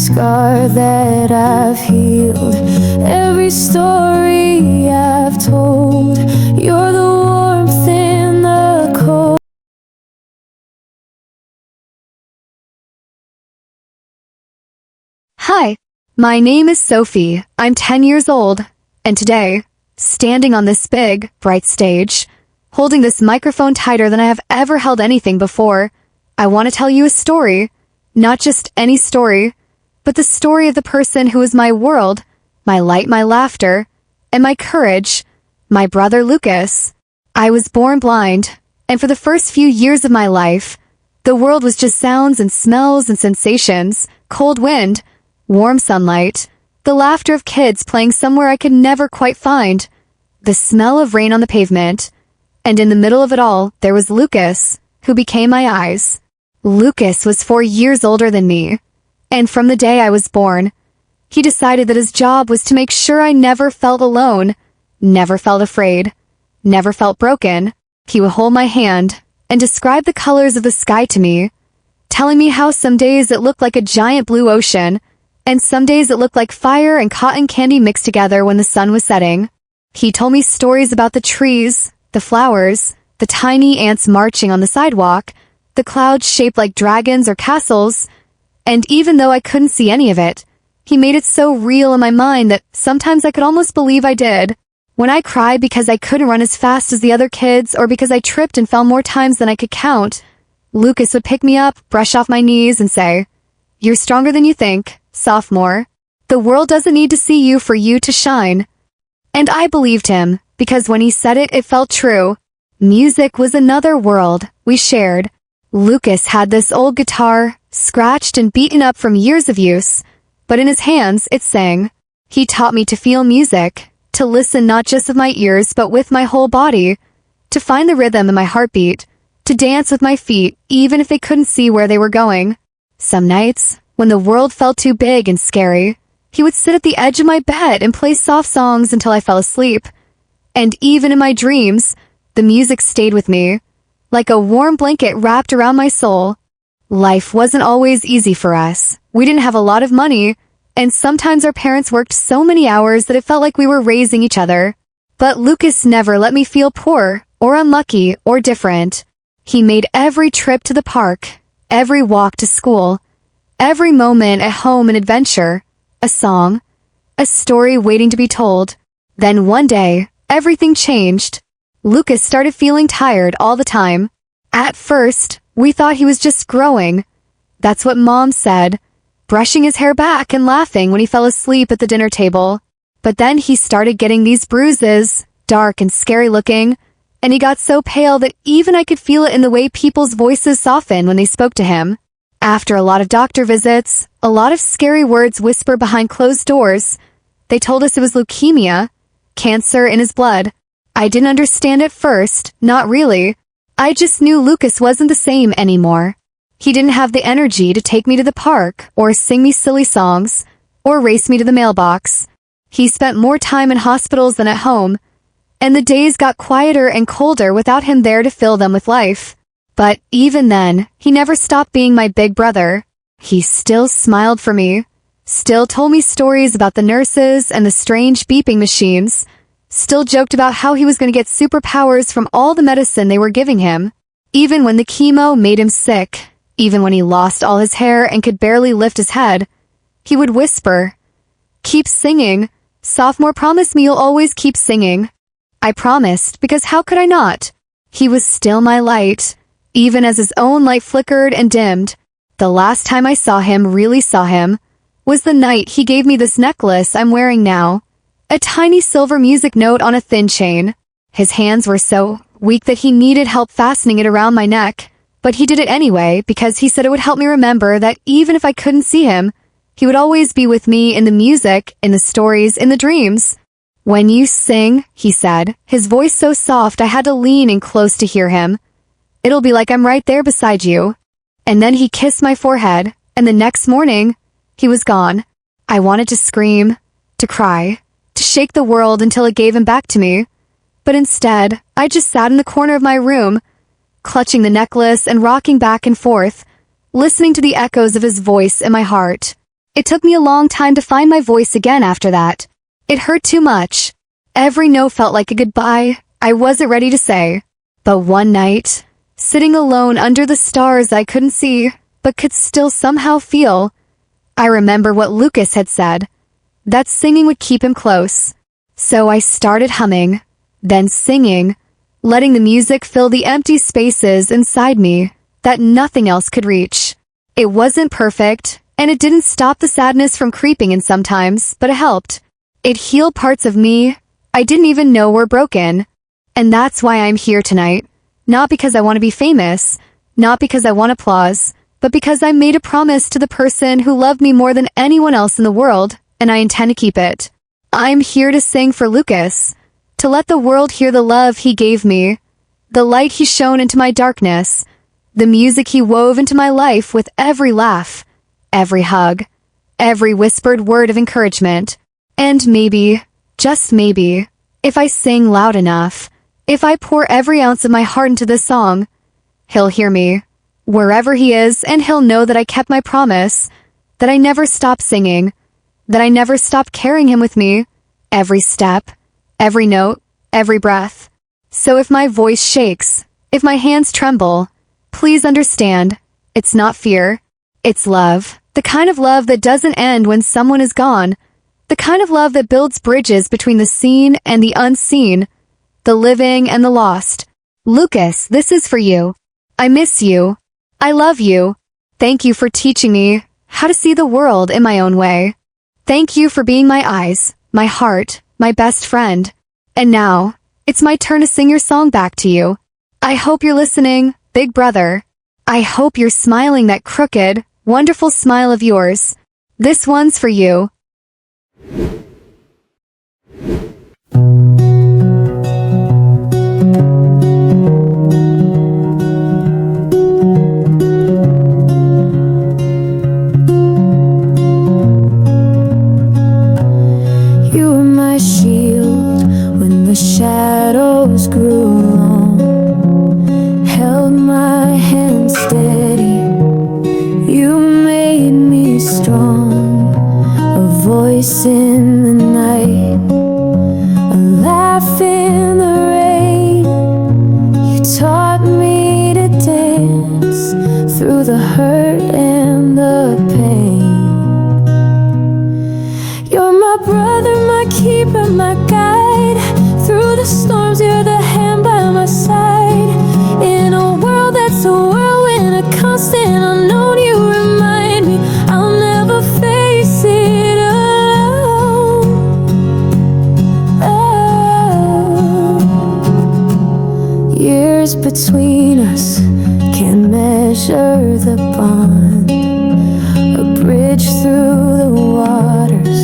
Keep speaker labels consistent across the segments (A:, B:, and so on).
A: scar that I've healed, every story I've told. You're the warmth in the cold.
B: Hi, my name is Sophie. I'm 10 years old, and today, standing on this big, bright stage, holding this microphone tighter than I have ever held anything before, I want to tell you a story. Not just any story, but the story of the person who is my world, my light, my laughter, and my courage, my brother Lucas. I was born blind, and for the first few years of my life, the world was just sounds and smells and sensations, cold wind, warm sunlight, the laughter of kids playing somewhere I could never quite find, the smell of rain on the pavement, and in the middle of it all, there was Lucas, who became my eyes. Lucas was 4 years older than me, and from the day I was born, he decided that his job was to make sure I never felt alone, never felt afraid, never felt broken. He would hold my hand and describe the colors of the sky to me, telling me how some days it looked like a giant blue ocean, and some days it looked like fire and cotton candy mixed together when the sun was setting. He told me stories about the trees, the flowers, the tiny ants marching on the sidewalk, the clouds shaped like dragons or castles, and even though I couldn't see any of it, he made it so real in my mind that sometimes I could almost believe I did. When I cried because I couldn't run as fast as the other kids or because I tripped and fell more times than I could count, Lucas would pick me up, brush off my knees, and say, "You're stronger than you think, sophomore. The world doesn't need to see you for you to shine." And I believed him, because when he said it, it felt true. Music was another world we shared. Lucas had this old guitar, scratched and beaten up from years of use, but in his hands it sang. He taught me to feel music, to listen not just with my ears but with my whole body, to find the rhythm in my heartbeat, to dance with my feet even if they couldn't see where they were going. Some nights, when the world felt too big and scary, he would sit at the edge of my bed and play soft songs until I fell asleep. And even in my dreams, the music stayed with me, like a warm blanket wrapped around my soul. Life wasn't always easy for us. We didn't have a lot of money, and sometimes our parents worked so many hours that it felt like we were raising each other. But Lucas never let me feel poor, or unlucky, or different. He made every trip to the park, every walk to school, every moment at home an adventure, a song, a story waiting to be told. Then one day, everything changed. Lucas started feeling tired all the time. At first, we thought he was just growing. That's what Mom said, brushing his hair back and laughing when he fell asleep at the dinner table. But then he started getting these bruises, dark and scary looking, and he got so pale that even I could feel it in the way people's voices softened when they spoke to him. After a lot of doctor visits, a lot of scary words whispered behind closed doors, they told us it was leukemia, cancer in his blood. I didn't understand at first, not really. I just knew Lucas wasn't the same anymore. He didn't have the energy to take me to the park, or sing me silly songs, or race me to the mailbox. He spent more time in hospitals than at home, and the days got quieter and colder without him there to fill them with life. But even then, he never stopped being my big brother. He still smiled for me, still told me stories about the nurses and the strange beeping machines, still joked about how he was going to get superpowers from all the medicine they were giving him. Even when the chemo made him sick, even when he lost all his hair and could barely lift his head, he would whisper, "Keep singing. Sophomore, promise me you'll always keep singing." I promised, because how could I not? He was still my light, even as his own light flickered and dimmed. The last time I really saw him, was the night he gave me this necklace I'm wearing now. A tiny silver music note on a thin chain. His hands were so weak that he needed help fastening it around my neck, but he did it anyway because he said it would help me remember that even if I couldn't see him, he would always be with me in the music, in the stories, in the dreams. "When you sing," he said, his voice so soft I had to lean in close to hear him, "it'll be like I'm right there beside you." And then he kissed my forehead, and the next morning, he was gone. I wanted to scream, to cry, to shake the world until it gave him back to me. But instead, I just sat in the corner of my room, clutching the necklace and rocking back and forth, listening to the echoes of his voice in my heart. It took me a long time to find my voice again after that. It hurt too much. Every no felt like a goodbye I wasn't ready to say. But one night, sitting alone under the stars I couldn't see, but could still somehow feel, I remember what Lucas had said, that singing would keep him close. So I started humming, then singing, letting the music fill the empty spaces inside me that nothing else could reach. It wasn't perfect, and it didn't stop the sadness from creeping in sometimes, but it helped. It healed parts of me I didn't even know were broken. And that's why I'm here tonight. Not because I want to be famous, not because I want applause, but because I made a promise to the person who loved me more than anyone else in the world, and I intend to keep it. I'm here to sing for Lucas, to let the world hear the love he gave me, the light he shone into my darkness, the music he wove into my life with every laugh, every hug, every whispered word of encouragement. And maybe, just maybe, if I sing loud enough, if I pour every ounce of my heart into this song, he'll hear me, wherever he is, and he'll know that I kept my promise, that I never stopped singing, that I never stopped carrying him with me, every step, every note, every breath. So if my voice shakes, if my hands tremble, please understand, it's not fear, it's love. The kind of love that doesn't end when someone is gone, the kind of love that builds bridges between the seen and the unseen, the living and the lost. Lucas, this is for you. I miss you. I love you. Thank you for teaching me how to see the world in my own way. Thank you for being my eyes, my heart, my best friend. And now, it's my turn to sing your song back to you. I hope you're listening, big brother. I hope you're smiling that crooked, wonderful smile of yours. This one's for you.
A: You were my shield when the shadows grew long, held my hand steady. You made me strong, a voice in the night, a laugh in the rain. You taught me to dance through the hurt and the pain. You're my brother, my keeper, my guide. Through the storms, you're the hand by my side. In a world that's a whirlwind, a constant unknown, you remind me I'll never face it alone. Oh. Years between us can't measure the bond, a bridge through the waters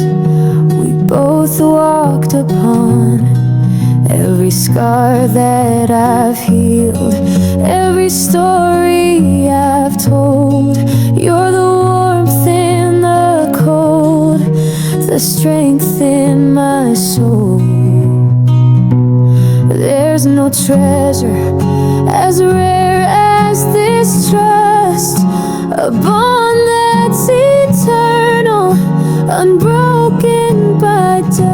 A: we both walked upon. Every scar that I've healed, every story I've told, you're the warmth in the cold, the strength in my soul. There's no treasure as rare as this trust, a bond that's eternal, unbroken by dust.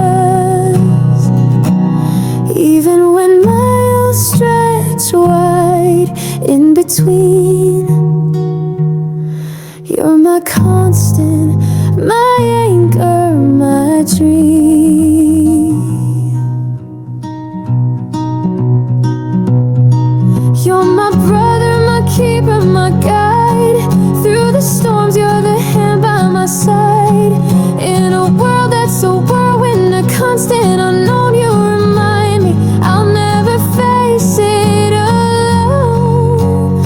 A: Even when miles stretch wide in between, you're my constant, my anchor, my dream. You're my brother, my keeper, my guide. Through the storms, you're the hand by my side. In a world that's a whirlwind, a constant unknown, you remind me I'll never face it alone.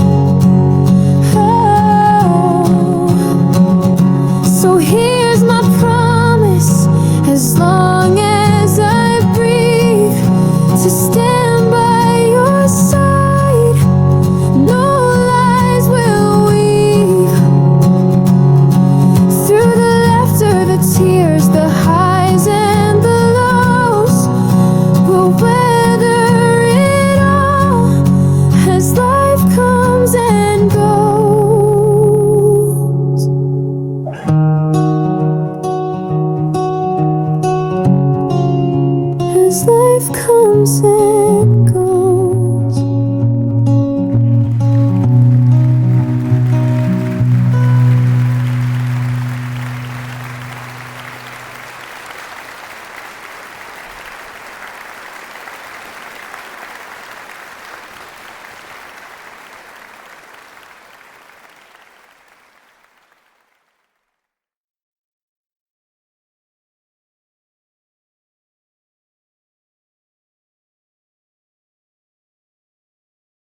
A: Oh. So here's my promise, as long as I breathe, to stand by your side. No lies will weave through the as life comes and goes.